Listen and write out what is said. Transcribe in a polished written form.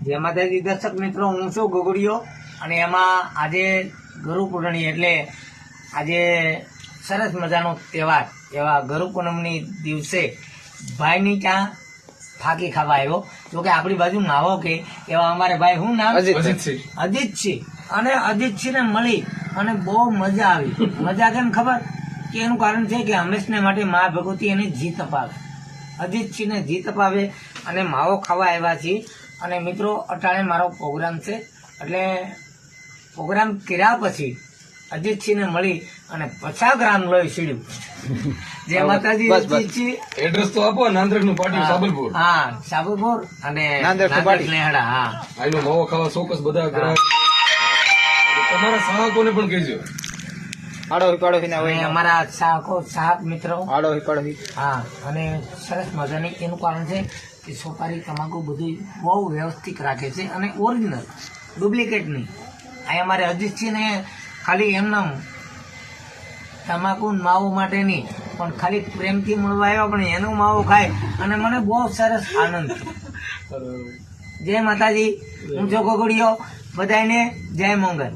જય માતાજી દર્શક મિત્રો, હું છું ગોગડીયો અને એમાં આજે ગુરુ પૂર્ણિમા એટલે આજે સરસ મજાનો તહેવાર એવા ગુરુ પૂનમની દિવસે ભાઈની ત્યાં ફાકી ખાવા આવ્યો. જોકે આપણી બાજુ નાવો કે એવા અમારે ભાઈ શું નામ? અજીતસિંહ. અને અજીતસિંહ ને મળી અને બહુ મજા આવી. મજા કેમ ખબર? કે એનું કારણ છે કે હંમેશને માટે મા ભગવતી એને જીત અપાવે. અજીતસિંહ ને જીત અપાવે અને માવો ખાવા આવ્યા છીએ. અને મિત્રો અટાણે મારો પ્રોગ્રામ છે એટલે પ્રોગ્રામ કર્યા પછી અજીતસિંહ ને મળી અને 50 ગ્રામ લોહી સીડ્યું. જય માતાજી. અજીતસિંહ એડ્રેસ તો આપો. નાંદ્રક નું પાટી સાબલપુર. હા, સાબલપુર અને નાંદ્રક લેહડા. હા, આનો માવો ખાવા ચોક્કસ બધા ગ્રાહક તમારા સાહકોને પણ કહેજો. અને અમારા સાહક મિત્રો. હા, અને સરસ મજાની એનું કારણ છે કે સોપારી તમાકુ બધું બહુ વ્યવસ્થિત રાખે છે અને ઓરિજિનલ, ડુપ્લિકેટ નહીં. અહીં અમારે અજીતસિંહ ને ખાલી એમના તમાકુ માવો માટે નહીં પણ ખાલી પ્રેમથી મળવા આવ્યા પણ એનો માવો ખાય અને મને બહુ સરસ આનંદ છે. જય માતાજી. હું જો ગોગડીયો. બધાને જય મંગલ.